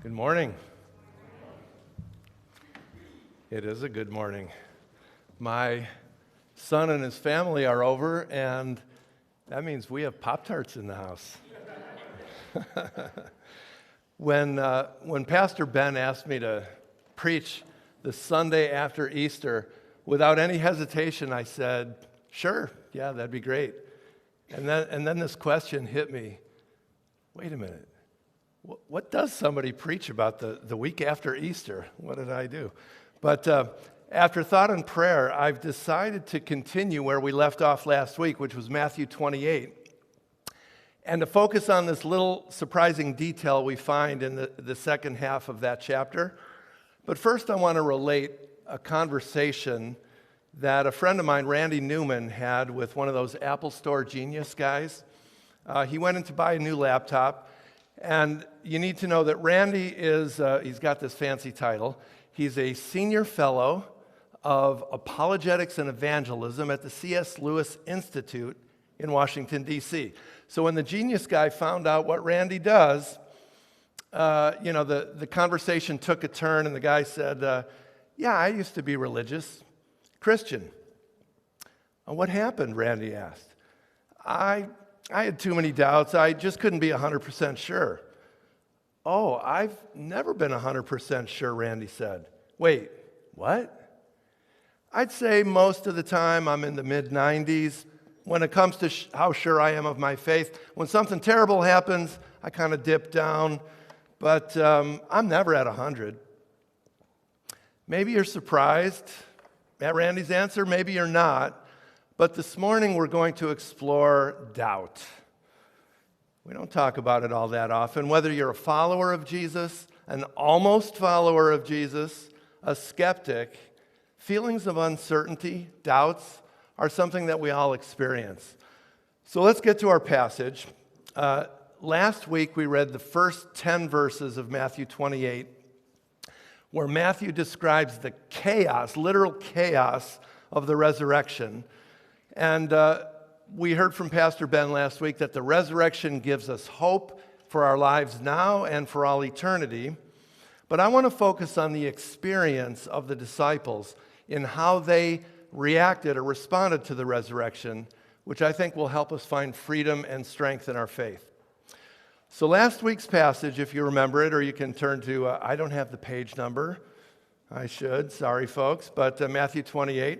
Good morning. It is a good morning. My son and his family are over, and that means we have Pop-Tarts in the house. When Pastor Ben asked me to preach the Sunday after Easter, without any hesitation, I said, sure, yeah, that'd be great. And then this question hit me. Wait a minute. What does somebody preach about the week after Easter? What did I do? But after thought and prayer, I've decided to continue where we left off last week, which was Matthew 28, and to focus on this little surprising detail we find in the second half of that chapter. But first, I want to relate a conversation that a friend of mine, Randy Newman, had with one of those Apple Store genius guys. He went in to buy a new laptop. And you need to know that Randy he's got this fancy title. He's a senior fellow of apologetics and evangelism at the C.S. Lewis Institute in Washington, D.C. So when the genius guy found out what Randy does, the conversation took a turn, and the guy said, yeah, I used to be religious, Christian. What happened, Randy asked. I had too many doubts. I just couldn't be 100% sure. Oh, I've never been 100% sure, Randy said. Wait, what? I'd say most of the time I'm in the mid-90s. When it comes to how sure I am of my faith, when something terrible happens, I kind of dip down. But I'm never at 100. Maybe you're surprised at Randy's answer. Maybe you're not. But this morning we're going to explore doubt. We don't talk about it all that often. Whether you're a follower of Jesus, an almost follower of Jesus, a skeptic, feelings of uncertainty, doubts, are something that we all experience. So let's get to our passage. Last week we read the first 10 verses of Matthew 28, where Matthew describes the chaos, literal chaos of the resurrection. And we heard from Pastor Ben last week that the resurrection gives us hope for our lives now and for all eternity. But I want to focus on the experience of the disciples in how they reacted or responded to the resurrection, which I think will help us find freedom and strength in our faith. So last week's passage, if you remember it, or you can turn to, I don't have the page number. I should, sorry folks, but Matthew 28.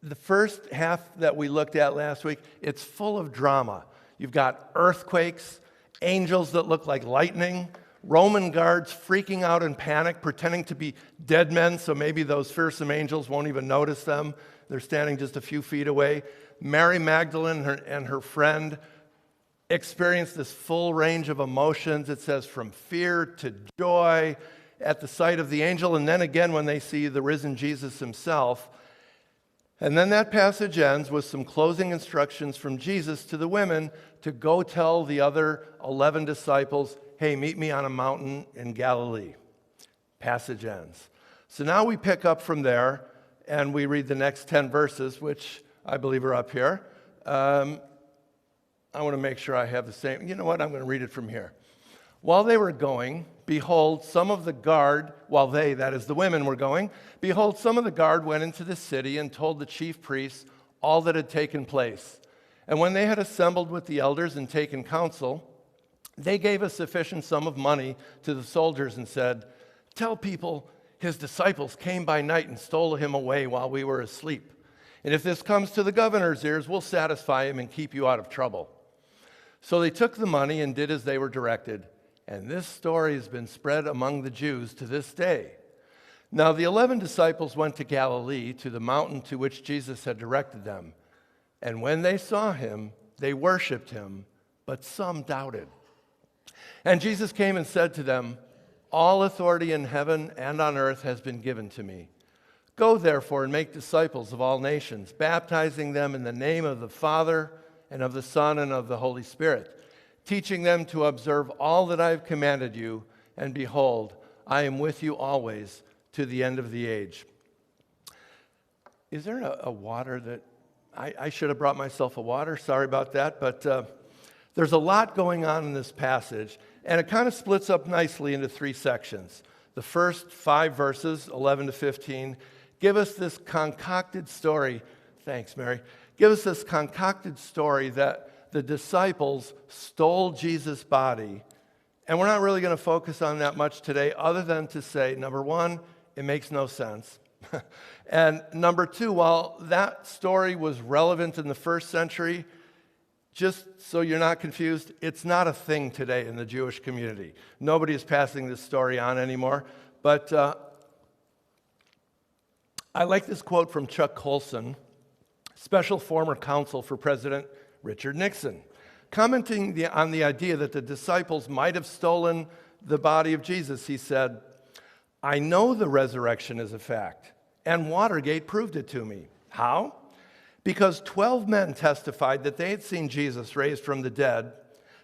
The first half that we looked at last week, it's full of drama. You've got earthquakes, angels that look like lightning, Roman guards freaking out in panic, pretending to be dead men, so maybe those fearsome angels won't even notice them. They're standing just a few feet away. Mary Magdalene and her friend experienced this full range of emotions. It says from fear to joy at the sight of the angel, and then again when they see the risen Jesus himself. And then that passage ends with some closing instructions from Jesus to the women to go tell the other 11 disciples, hey, meet me on a mountain in Galilee. Passage ends. So now we pick up from there and we read the next 10 verses, which I believe are up here. I want to make sure I have the same. You know what? I'm going to read it from here. While they were going, behold, some of the guard, while they, that is the women, were going, behold, some of the guard went into the city and told the chief priests all that had taken place. And when they had assembled with the elders and taken counsel, they gave a sufficient sum of money to the soldiers and said, tell people his disciples came by night and stole him away while we were asleep. And if this comes to the governor's ears, we'll satisfy him and keep you out of trouble. So they took the money and did as they were directed. And this story has been spread among the Jews to this day. Now the 11 disciples went to Galilee, to the mountain to which Jesus had directed them. And when they saw him, they worshiped him, but some doubted. And Jesus came and said to them, all authority in heaven and on earth has been given to me. Go therefore and make disciples of all nations, baptizing them in the name of the Father and of the Son and of the Holy Spirit, teaching them to observe all that I have commanded you, and behold, I am with you always to the end of the age. Is there a water that, I should have brought myself a water, sorry about that, but There's a lot going on in this passage, and it kind of splits up nicely into three sections. The first 5 verses, 11 to 15, give us this concocted story. Thanks, Mary. Give us this concocted story that the disciples stole Jesus' body. And we're not really going to focus on that much today, other than to say, number one, it makes no sense. And number two, while that story was relevant in the first century, just so you're not confused, it's not a thing today in the Jewish community. Nobody is passing this story on anymore. But I like this quote from Chuck Colson, special former counsel for President Richard Nixon, commenting on the idea that the disciples might have stolen the body of Jesus. He said, "I know the resurrection is a fact, and Watergate proved it to me. How? Because 12 men testified that they had seen Jesus raised from the dead.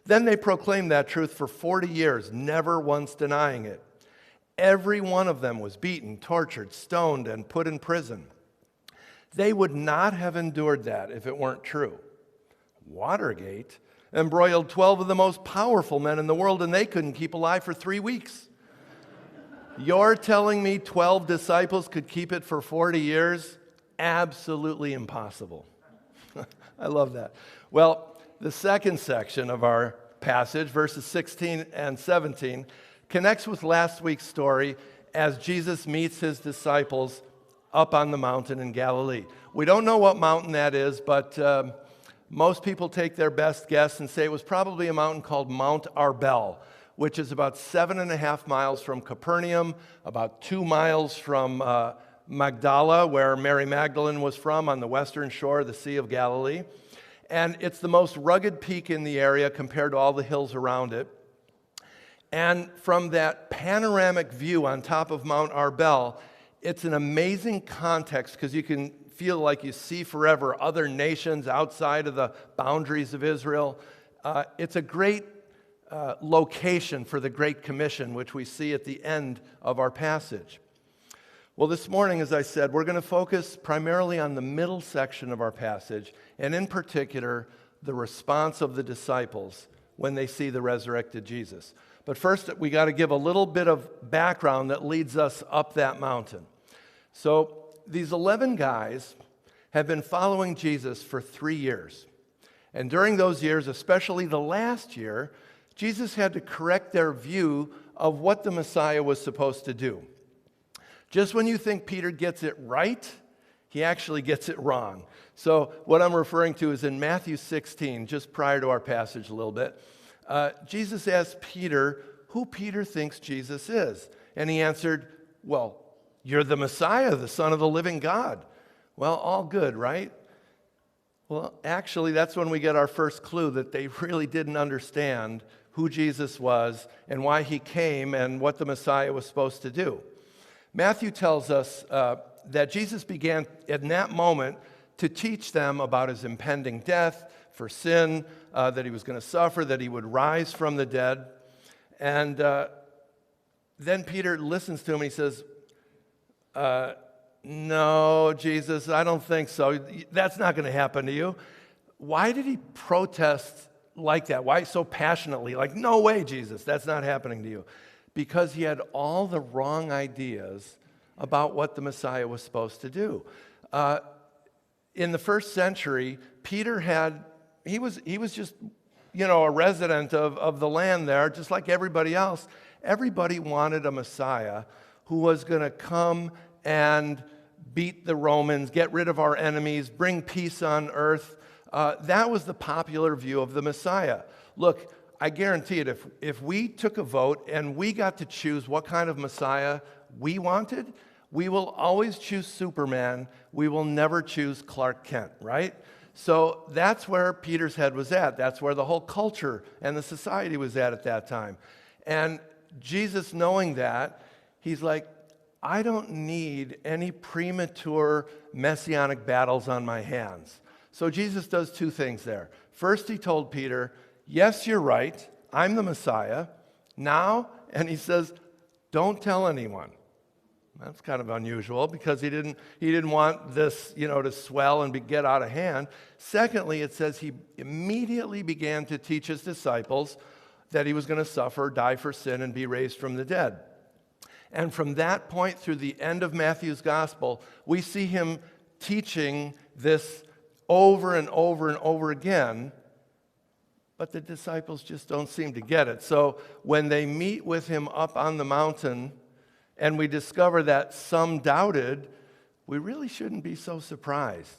Then they proclaimed that truth for 40 years, never once denying it. Every one of them was beaten, tortured, stoned, and put in prison. They would not have endured that if it weren't true. Watergate embroiled 12 of the most powerful men in the world, and they couldn't keep alive for 3 weeks. You're telling me 12 disciples could keep it for 40 years? Absolutely impossible." I love that. Well, the second section of our passage, verses 16 and 17, connects with last week's story as Jesus meets his disciples up on the mountain in Galilee. We don't know what mountain that is, but most people take their best guess and say it was probably a mountain called Mount Arbel, which is about 7.5 miles from Capernaum, about 2 miles from Magdala, where Mary Magdalene was from, on the western shore of the Sea of Galilee. And it's the most rugged peak in the area compared to all the hills around it. And from that panoramic view on top of Mount Arbel, it's an amazing context because you can feel like you see forever other nations outside of the boundaries of Israel. It's a great location for the Great Commission, which we see at the end of our passage. Well, this morning, as I said, we're going to focus primarily on the middle section of our passage, and in particular, the response of the disciples when they see the resurrected Jesus. But first, we got to give a little bit of background that leads us up that mountain. So these 11 guys have been following Jesus for 3 years. And during those years, especially the last year, Jesus had to correct their view of what the Messiah was supposed to do. Just when you think Peter gets it right, he actually gets it wrong. So what I'm referring to is in Matthew 16, just prior to our passage a little bit, Jesus asked Peter who Peter thinks Jesus is. And he answered, "Well, you're the Messiah, the Son of the living God." Well, all good, right? Well, actually, that's when we get our first clue that they really didn't understand who Jesus was and why he came and what the Messiah was supposed to do. Matthew tells us that Jesus began in that moment to teach them about his impending death for sin, that he was going to suffer, that he would rise from the dead. And then Peter listens to him and he says, "No, Jesus, I don't think so. That's not going to happen to you." Why did he protest like that? Why so passionately? Like, "No way, Jesus, that's not happening to you." Because he had all the wrong ideas about what the Messiah was supposed to do. In the first century, Peter he was just, a resident of the land there, just like everybody else. Everybody wanted a Messiah who was going to come and beat the Romans, get rid of our enemies, bring peace on earth. That was the popular view of the Messiah. Look, I guarantee it, if we took a vote and we got to choose what kind of Messiah we wanted, we will always choose Superman. We will never choose Clark Kent, right? So that's where Peter's head was at. That's where the whole culture and the society was at that time. And Jesus, knowing that, he's like, "I don't need any premature messianic battles on my hands." So Jesus does 2 things there. First, he told Peter, "Yes, you're right. I'm the Messiah. Now," and he says, "don't tell anyone. That's kind of unusual because he didn't want this, to swell and get out of hand. Secondly, it says he immediately began to teach his disciples that he was going to suffer, die for sin, and be raised from the dead. And from that point through the end of Matthew's gospel, we see him teaching this over and over and over again, but the disciples just don't seem to get it. So when they meet with him up on the mountain, and we discover that some doubted, we really shouldn't be so surprised.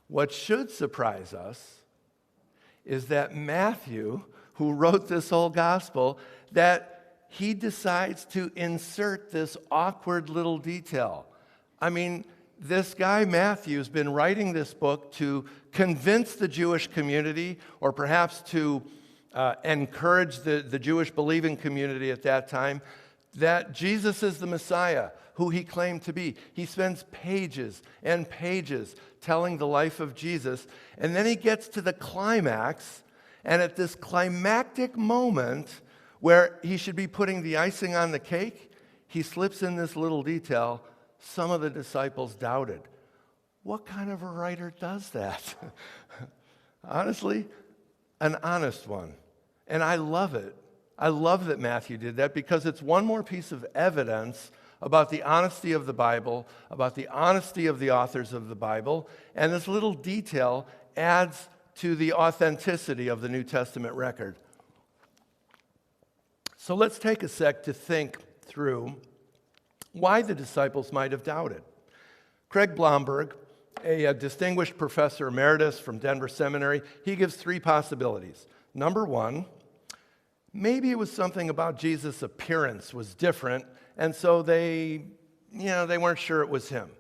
What should surprise us is that Matthew, who wrote this whole gospel, that he decides to insert this awkward little detail. I mean, this guy Matthew's been writing this book to convince the Jewish community, or perhaps to encourage the Jewish believing community at that time, that Jesus is the Messiah, who he claimed to be. He spends pages and pages telling the life of Jesus, and then he gets to the climax, and at this climactic moment where he should be putting the icing on the cake, he slips in this little detail. Some of the disciples doubted. What kind of a writer does that? Honestly, an honest one. And I love it. I love that Matthew did that because it's one more piece of evidence about the honesty of the Bible, about the honesty of the authors of the Bible, and this little detail adds to the authenticity of the New Testament record. So let's take a sec to think through why the disciples might have doubted. Craig Blomberg, a distinguished professor emeritus from Denver Seminary, he gives three possibilities. Number one, maybe it was something about Jesus' appearance was different, and so they weren't sure it was him.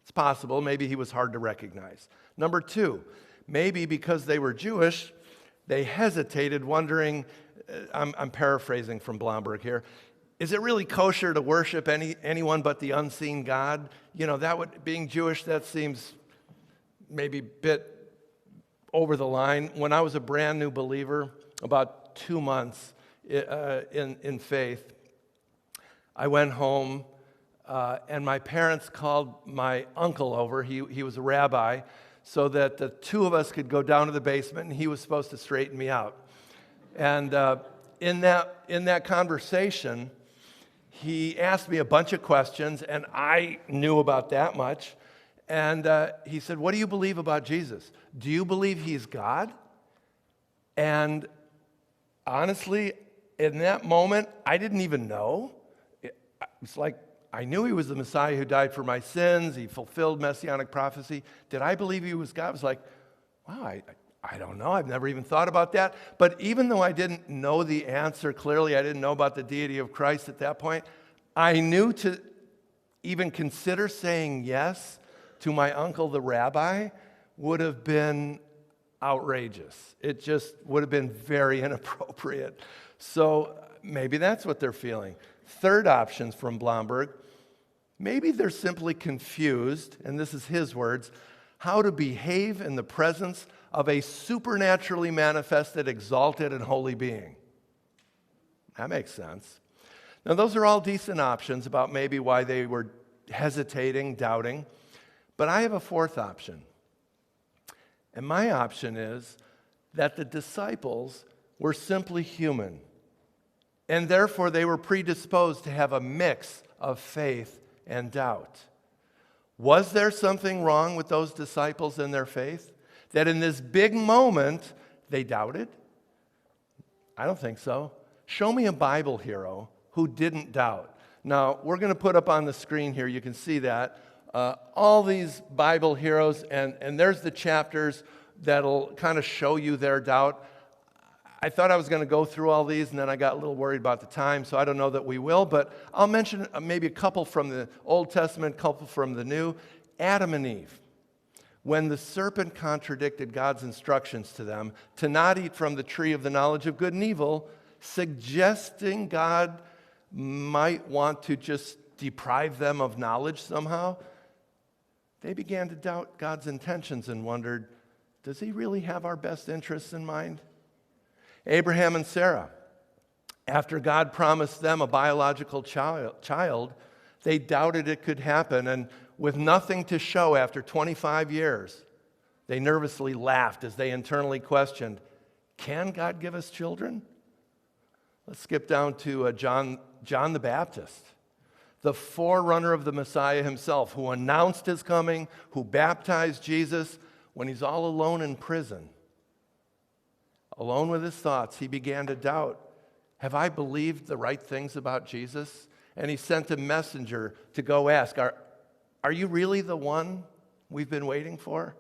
It's possible. Maybe he was hard to recognize. Number two, maybe because they were Jewish, they hesitated, wondering, I'm paraphrasing from Blomberg here, is it really kosher to worship anyone but the unseen God? Being Jewish, that seems maybe a bit over the line. When I was a brand new believer, about 2 months in faith, I went home and my parents called my uncle over. He was a rabbi, so that the two of us could go down to the basement, and he was supposed to straighten me out. And in that conversation, he asked me a bunch of questions, and I knew about that much. And he said, "What do you believe about Jesus? Do you believe he's God?" And honestly, in that moment, I didn't even know. It's like I knew he was the Messiah who died for my sins. He fulfilled messianic prophecy. Did I believe he was God? I was like, wow, I don't know. I've never even thought about that. But even though I didn't know the answer clearly, I didn't know about the deity of Christ at that point, I knew to even consider saying yes to my uncle, the rabbi, would have been outrageous. It just would have been very inappropriate. So maybe that's what they're feeling. Third option from Blomberg, maybe they're simply confused, and this is his words, how to behave in the presence of a supernaturally manifested, exalted, and holy being. That makes sense. Now, those are all decent options about maybe why they were hesitating, doubting. But I have a fourth option. And my option is that the disciples were simply human. And therefore, they were predisposed to have a mix of faith and doubt. Was there something wrong with those disciples and their faith? That in this big moment, they doubted? I don't think so. Show me a Bible hero who didn't doubt. Now, we're going to put up on the screen here, you can see that, all these Bible heroes, and there's the chapters that'll kind of show you their doubt. I thought I was going to go through all these, and then I got a little worried about the time, so I don't know that we will, but I'll mention maybe a couple from the Old Testament, a couple from the New. Adam and Eve. When the serpent contradicted God's instructions to them to not eat from the tree of the knowledge of good and evil, suggesting God might want to just deprive them of knowledge somehow, they began to doubt God's intentions and wondered, does he really have our best interests in mind? Abraham and Sarah, after God promised them a biological child, They doubted it could happen, and with nothing to show after 25 years, they nervously laughed as they internally questioned, can God give us children? Let's skip down to John the Baptist, the forerunner of the Messiah himself, who announced his coming, who baptized Jesus when he's all alone in prison. Alone with his thoughts, he began to doubt, have I believed the right things about Jesus? And he sent a messenger to go ask, are you really the one we've been waiting for?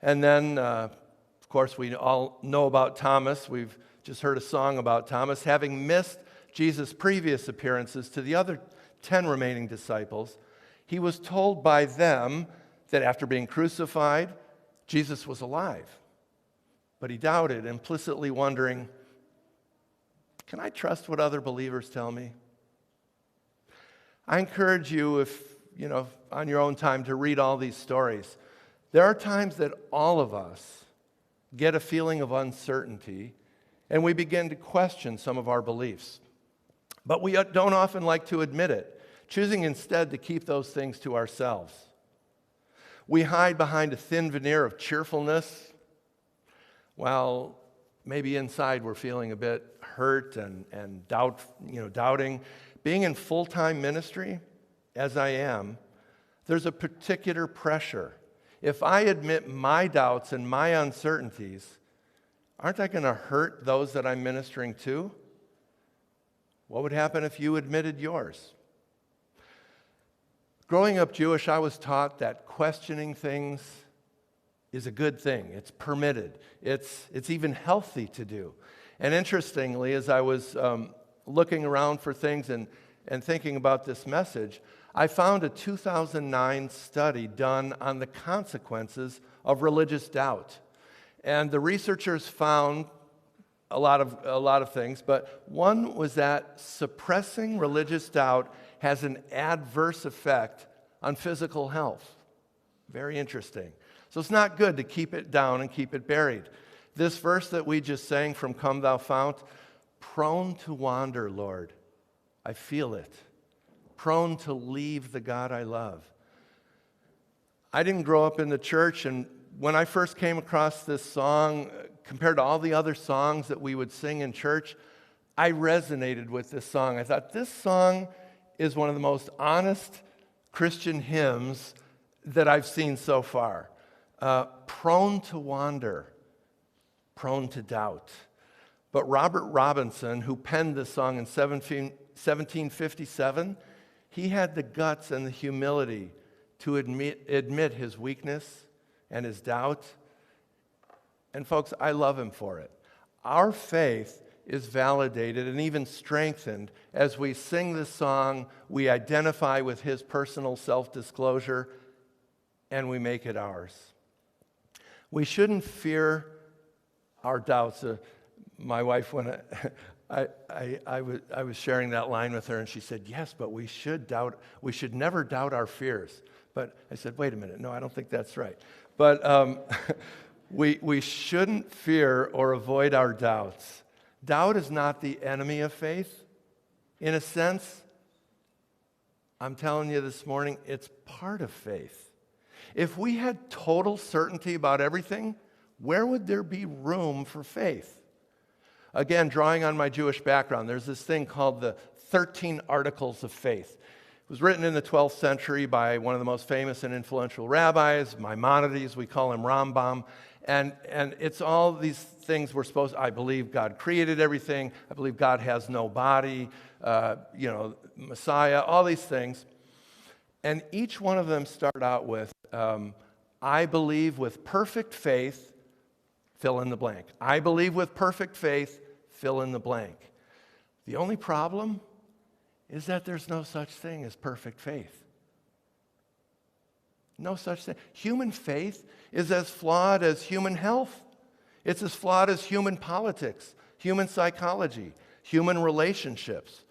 And then, of course, we all know about Thomas. We've just heard a song about Thomas. Having missed Jesus' previous appearances to the other 10 remaining disciples, he was told by them that after being crucified, Jesus was alive. But he doubted, implicitly wondering, can I trust what other believers tell me? I encourage you, if on your own time, to read all these stories. There are times that all of us get a feeling of uncertainty, and we begin to question some of our beliefs. But we don't often like to admit it, choosing instead to keep those things to ourselves. We hide behind a thin veneer of cheerfulness, while maybe inside we're feeling a bit hurt and doubting. Being in full-time ministry, as I am, there's a particular pressure. If I admit my doubts and my uncertainties, aren't I going to hurt those that I'm ministering to? What would happen if you admitted yours? Growing up Jewish, I was taught that questioning things is a good thing. It's permitted. It's even healthy to do. And interestingly, as I was looking around for things and thinking about this message, I found a 2009 study done on the consequences of religious doubt. And the researchers found a lot of things, but one was that suppressing religious doubt has an adverse effect on physical health. Very interesting. So it's not good to keep it down and keep it buried. This verse that we just sang from Come Thou Fount, prone to wander, Lord, I feel it. Prone to leave the God I love. I didn't grow up in the church, and when I first came across this song, compared to all the other songs that we would sing in church, I resonated with this song. I thought, this song is one of the most honest Christian hymns that I've seen so far. Prone to wander, prone to doubt. But Robert Robinson, who penned this song in 1757, he had the guts and the humility to admit his weakness and his doubt. And folks, I love him for it. Our faith is validated and even strengthened as we sing this song, we identify with his personal self-disclosure, and we make it ours. We shouldn't fear our doubts. My wife, when I was sharing that line with her, and she said, yes, but we should never doubt our fears. But I said, wait a minute, no, I don't think that's right. But we shouldn't fear or avoid our doubts. Doubt is not the enemy of faith. In a sense, I'm telling you this morning, it's part of faith. If we had total certainty about everything, where would there be room for faith? Again, drawing on my Jewish background, there's this thing called the 13 Articles of Faith. It was written in the 12th century by one of the most famous and influential rabbis, Maimonides, we call him Rambam, and it's all these things we're supposed, I believe God created everything, I believe God has no body, Messiah, all these things. And each one of them start out with, I believe with perfect faith, fill in the blank. I believe with perfect faith, fill in the blank. The only problem is that there's no such thing as perfect faith. No such thing. Human faith is as flawed as human health. It's as flawed as human politics, human psychology, human relationships.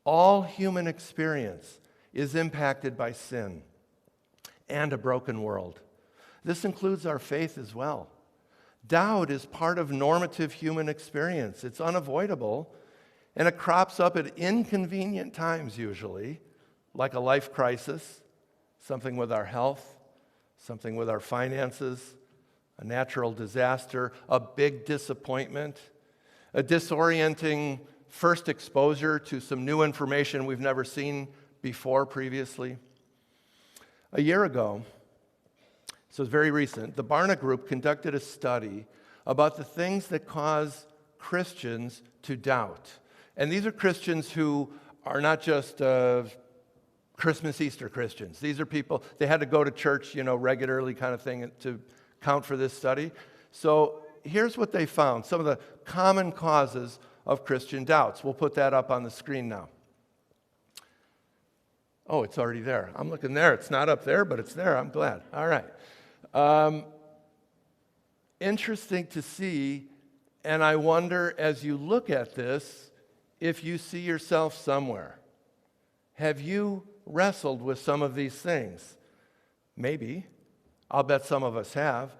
All human experience is impacted by sin and a broken world. This includes our faith as well. Doubt is part of normative human experience. It's unavoidable, and it crops up at inconvenient times usually like a life crisis, something with our health, something with our finances, a natural disaster, a big disappointment, a disorienting first exposure to some new information we've never seen before previously. A year ago, so it's very recent, the Barna Group conducted a study about the things that cause Christians to doubt. And these are Christians who are not just Christmas, Easter Christians. These are people, they had to go to church, regularly kind of thing to count for this study. So here's what they found, some of the common causes of Christian doubts. We'll put that up on the screen now. Oh, it's already there. I'm looking there. It's not up there, but it's there. I'm glad. All right. Interesting to see, and I wonder as you look at this, if you see yourself somewhere. Have you wrestled with some of these things? Maybe. I'll bet some of us have.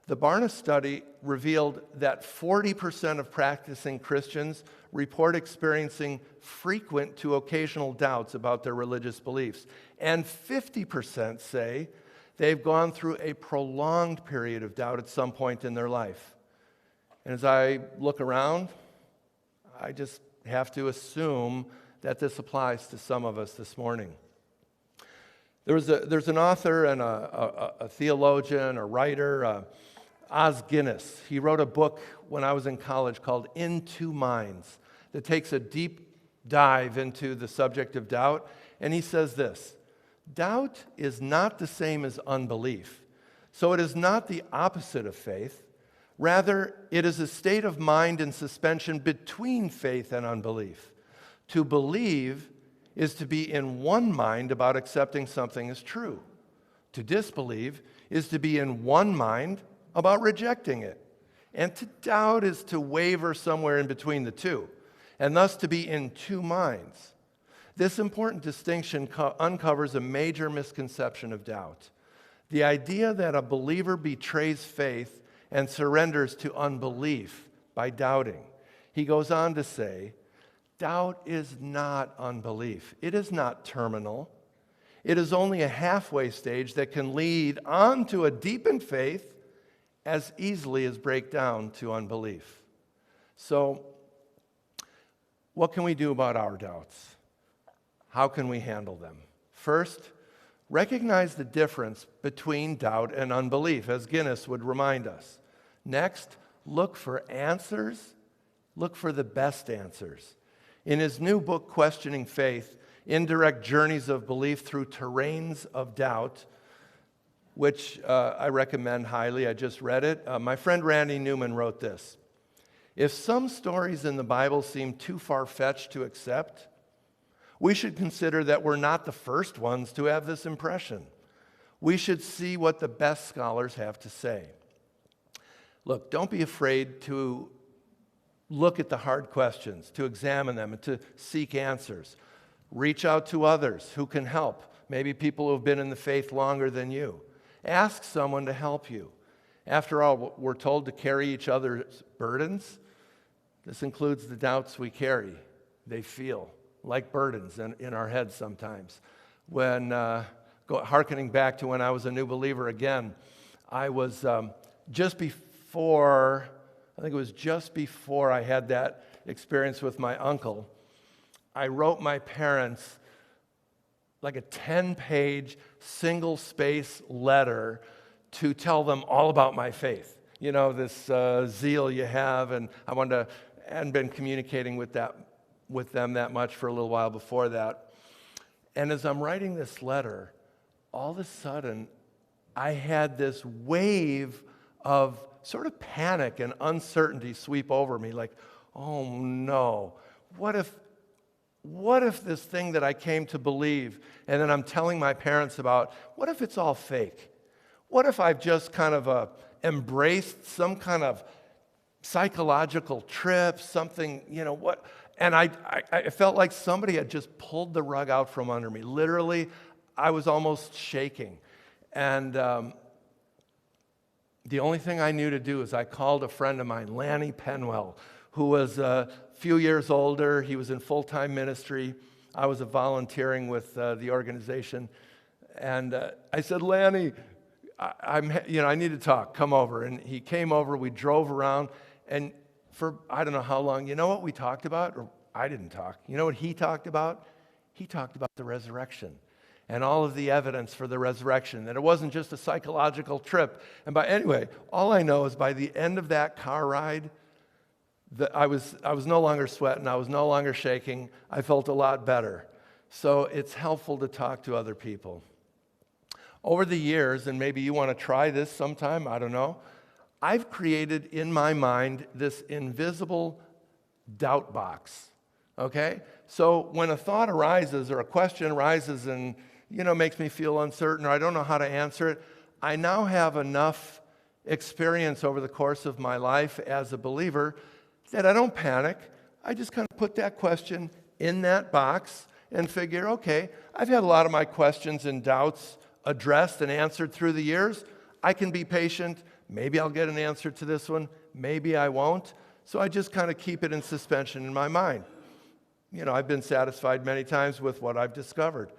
The Barna study revealed that 40% of practicing Christians report experiencing frequent to occasional doubts about their religious beliefs. And 50% say they've gone through a prolonged period of doubt at some point in their life. And as I look around, I just have to assume that this applies to some of us this morning. There's an author and a theologian, a writer, Os Guinness. He wrote a book when I was in college called In Two Minds that takes a deep dive into the subject of doubt. And he says this: doubt is not the same as unbelief. So it is not the opposite of faith. Rather, it is a state of mind in suspension between faith and unbelief. To believe is to be in one mind about accepting something as true. To disbelieve is to be in one mind about rejecting it. And to doubt is to waver somewhere in between the two, and thus to be in two minds. This important distinction uncovers a major misconception of doubt. The idea that a believer betrays faith and surrenders to unbelief by doubting. He goes on to say, doubt is not unbelief. It is not terminal. It is only a halfway stage that can lead on to a deepened faith as easily as break down to unbelief. So, what can we do about our doubts? How can we handle them? First, recognize the difference between doubt and unbelief, as Guinness would remind us. Next, look for answers. Look for the best answers. In his new book, Questioning Faith, Indirect Journeys of Belief Through Terrains of Doubt, which I recommend highly, I just read it, my friend Randy Newman wrote this: if some stories in the Bible seem too far-fetched to accept, we should consider that we're not the first ones to have this impression. We should see what the best scholars have to say. Look, don't be afraid to look at the hard questions, to examine them, and to seek answers. Reach out to others who can help, maybe people who have been in the faith longer than you. Ask someone to help you. After all, we're told to carry each other's burdens. This includes the doubts we carry. They feel like burdens in our heads sometimes. When, hearkening back to when I was a new believer again, I was just before I had that experience with my uncle, I wrote my parents like a 10-page, single-space letter to tell them all about my faith. You know, this zeal you have, and I hadn't been communicating with them that much for a little while before that. And as I'm writing this letter, all of a sudden, I had this wave of sort of panic and uncertainty sweep over me, like, oh no, what if this thing that I came to believe and then I'm telling my parents about, what if it's all fake? What if I've just kind of embraced some kind of psychological trip, something, what? And I felt like somebody had just pulled the rug out from under me. Literally, I was almost shaking. And the only thing I knew to do is I called a friend of mine, Lanny Penwell, who was a few years older. He was in full-time ministry. I was volunteering with the organization. And I said, Lanny, I need to talk. Come over. And he came over. We drove around. And for I don't know how long, you know what we talked about? Or I didn't talk. You know what he talked about? He talked about the resurrection and all of the evidence for the resurrection, that it wasn't just a psychological trip. And anyway, all I know is by the end of that car ride, I was no longer sweating. I was no longer shaking. I felt a lot better. So it's helpful to talk to other people. Over the years, and maybe you want to try this sometime, I don't know, I've created in my mind this invisible doubt box, okay? So when a thought arises or a question arises and, makes me feel uncertain or I don't know how to answer it, I now have enough experience over the course of my life as a believer that I don't panic. I just kind of put that question in that box and figure, okay, I've had a lot of my questions and doubts addressed and answered through the years. I can be patient. Maybe I'll get an answer to this one. Maybe I won't. So I just kind of keep it in suspension in my mind. I've been satisfied many times with what I've discovered.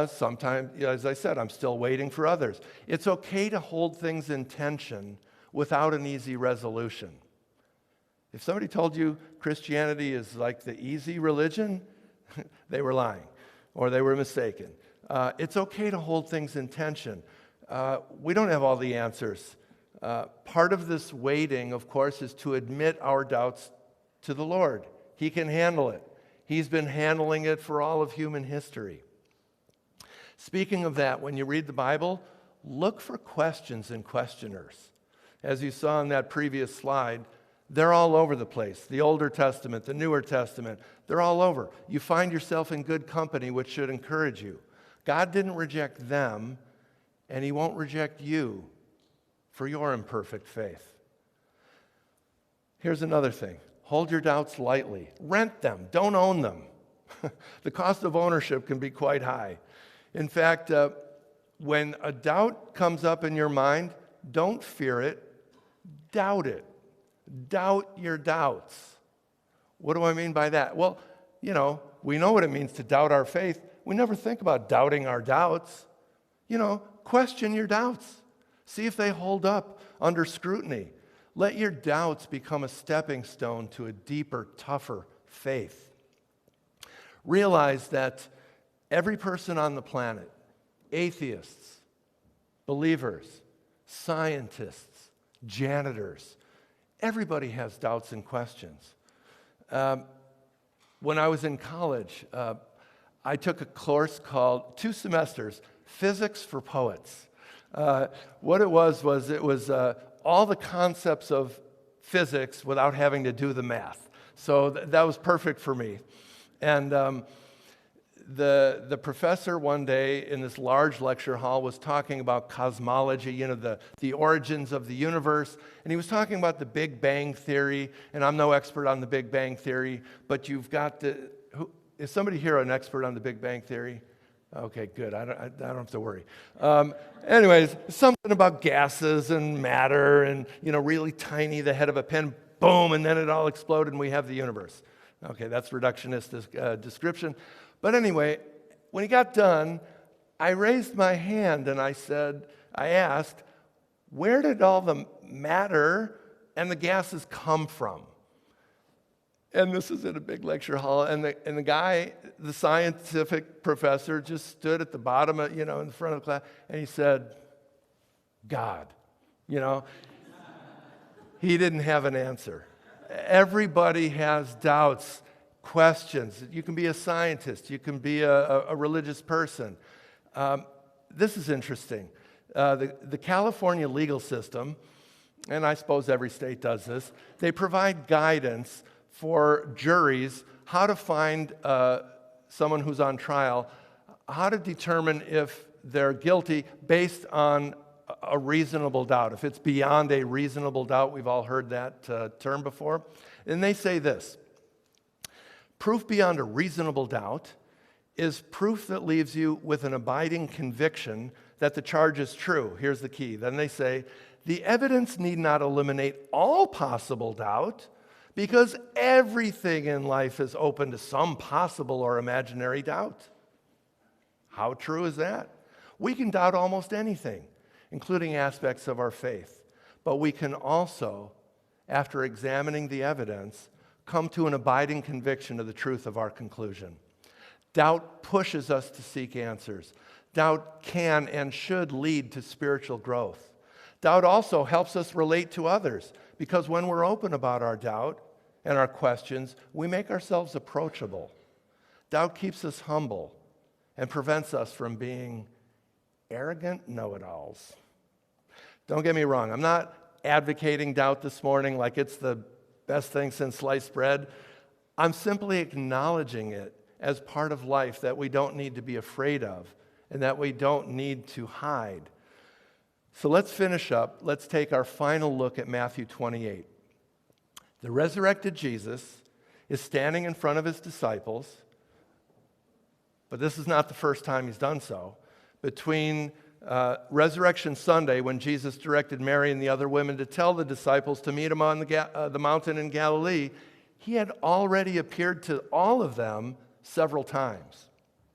Sometimes, as I said, I'm still waiting for others. It's okay to hold things in tension without an easy resolution. If somebody told you Christianity is like the easy religion, they were lying or they were mistaken. It's okay to hold things in tension. We don't have all the answers. Part of this waiting, of course, is to admit our doubts to the Lord. He can handle it. He's been handling it for all of human history. Speaking of that, when you read the Bible, look for questions and questioners. As you saw in that previous slide, they're all over the place. The Older Testament, the Newer Testament, they're all over. You find yourself in good company, which should encourage you. God didn't reject them, and He won't reject you for your imperfect faith. Here's another thing. Hold your doubts lightly. Rent them. Don't own them. The cost of ownership can be quite high. In fact, when a doubt comes up in your mind, don't fear it. Doubt it. Doubt your doubts. What do I mean by that? Well, we know what it means to doubt our faith. We never think about doubting our doubts. Question your doubts. See if they hold up under scrutiny. Let your doubts become a stepping stone to a deeper, tougher faith. Realize that every person on the planet, atheists, believers, scientists, janitors, everybody has doubts and questions. When I was in college, I took a course called 2 semesters, Physics for Poets. What it was all the concepts of physics without having to do the math. So that was perfect for me. And the professor one day in this large lecture hall was talking about cosmology, the origins of the universe. And he was talking about the Big Bang Theory. And I'm no expert on the Big Bang Theory, but you've got is somebody here an expert on the Big Bang Theory? Okay, good. I don't have to worry. Anyways, something about gases and matter and, really tiny, the head of a pin, boom, and then it all exploded and we have the universe. Okay, that's reductionist description. But anyway, when he got done, I raised my hand and I asked, where did all the matter and the gases come from? And this is in a big lecture hall, and the guy, the scientific professor, just stood at the bottom of, in front of the class, and he said, God. He didn't have an answer. Everybody has doubts, questions. You can be a scientist. You can be a religious person. This is interesting. The California legal system, and I suppose every state does this, they provide guidance for juries how to find someone who's on trial, how to determine if they're guilty based on a reasonable doubt. If it's beyond a reasonable doubt, we've all heard that term before. And they say this: proof beyond a reasonable doubt is proof that leaves you with an abiding conviction that the charge is true. Here's the key. Then they say, the evidence need not eliminate all possible doubt, because everything in life is open to some possible or imaginary doubt. How true is that? We can doubt almost anything, including aspects of our faith. But we can also, after examining the evidence, come to an abiding conviction of the truth of our conclusion. Doubt pushes us to seek answers. Doubt can and should lead to spiritual growth. Doubt also helps us relate to others, because when we're open about our doubt and our questions, we make ourselves approachable. Doubt keeps us humble and prevents us from being arrogant know-it-alls. Don't get me wrong, I'm not advocating doubt this morning like it's the best thing since sliced bread. I'm simply acknowledging it as part of life that we don't need to be afraid of and that we don't need to hide. So let's finish up. Let's take our final look at Matthew 28. The resurrected Jesus is standing in front of his disciples, but this is not the first time he's done so. Between Resurrection Sunday, when Jesus directed Mary and the other women to tell the disciples to meet him on the mountain in Galilee, he had already appeared to all of them several times.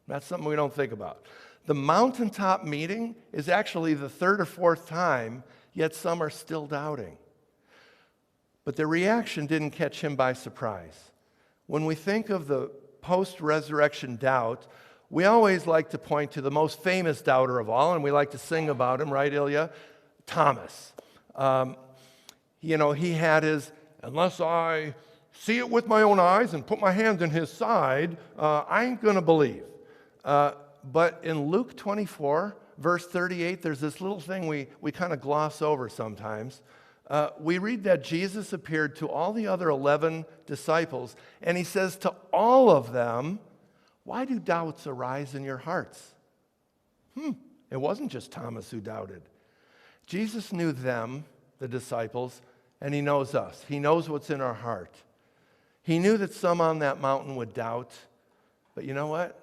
That's something we don't think about. The mountaintop meeting is actually the third or fourth time, yet some are still doubting. But their reaction didn't catch him by surprise. When we think of the post-resurrection doubt, we always like to point to the most famous doubter of all, and we like to sing about him, right, Ilya? Thomas. He had his, unless I see it with my own eyes and put my hand in his side, I ain't going to believe. But in Luke 24, verse 38, there's this little thing we kind of gloss over sometimes. We read that Jesus appeared to all the other 11 disciples, and he says to all of them, "Why do doubts arise in your hearts?" It wasn't just Thomas who doubted. Jesus knew them, the disciples, and he knows us. He knows what's in our heart. He knew that some on that mountain would doubt, but you know what?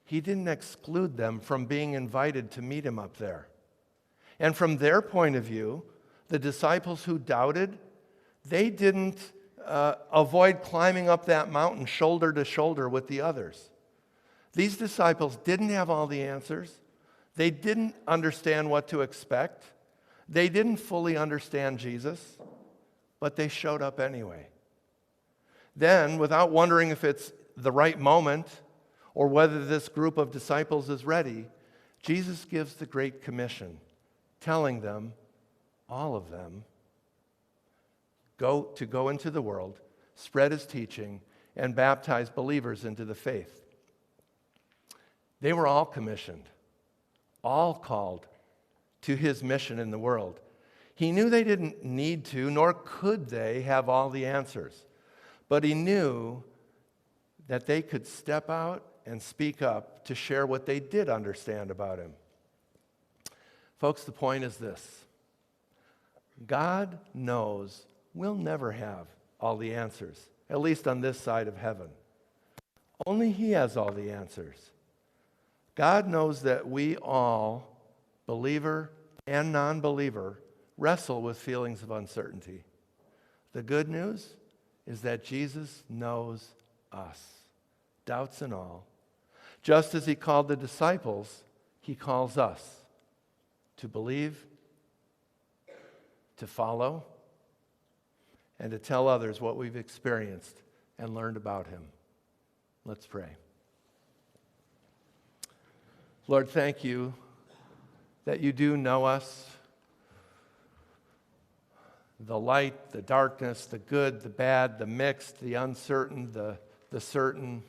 He didn't exclude them from being invited to meet him up there. And from their point of view, the disciples who doubted, they didn't avoid climbing up that mountain shoulder to shoulder with the others. These disciples didn't have all the answers. They didn't understand what to expect. They didn't fully understand Jesus, but they showed up anyway. Then, without wondering if it's the right moment or whether this group of disciples is ready, Jesus gives the Great Commission, telling them, all of them, go into the world, spread his teaching, and baptize believers into the faith. They were all commissioned, all called to his mission in the world. He knew they didn't need to, nor could they have all the answers, but he knew that they could step out and speak up to share what they did understand about him. Folks, the point is this. God knows we'll never have all the answers, at least on this side of heaven. Only he has all the answers. God knows that we all, believer and non-believer, wrestle with feelings of uncertainty. The good news is that Jesus knows us, doubts and all. Just as he called the disciples, he calls us to believe, to follow, and to tell others what we've experienced and learned about him. Let's pray. Lord, thank you that you do know us, the light, the darkness, the good, the bad, the mixed, the uncertain, the certain.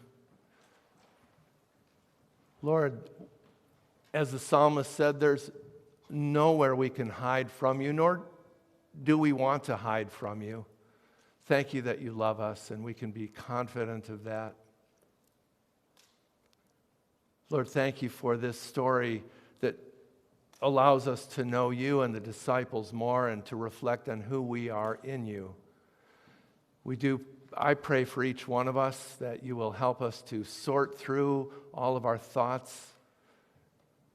Lord, as the psalmist said, there's nowhere we can hide from you, nor do we want to hide from you. Thank you that you love us, and we can be confident of that. Lord, thank you for this story that allows us to know you and the disciples more and to reflect on who we are in you. I pray for each one of us that you will help us to sort through all of our thoughts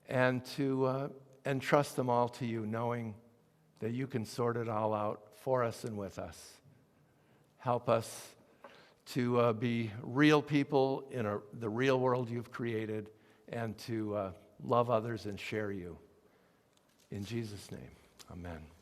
and to entrust them all to you, knowing that you can sort it all out for us and with us. Help us to be real people in the real world you've created, and to love others and share you. In Jesus' name, amen.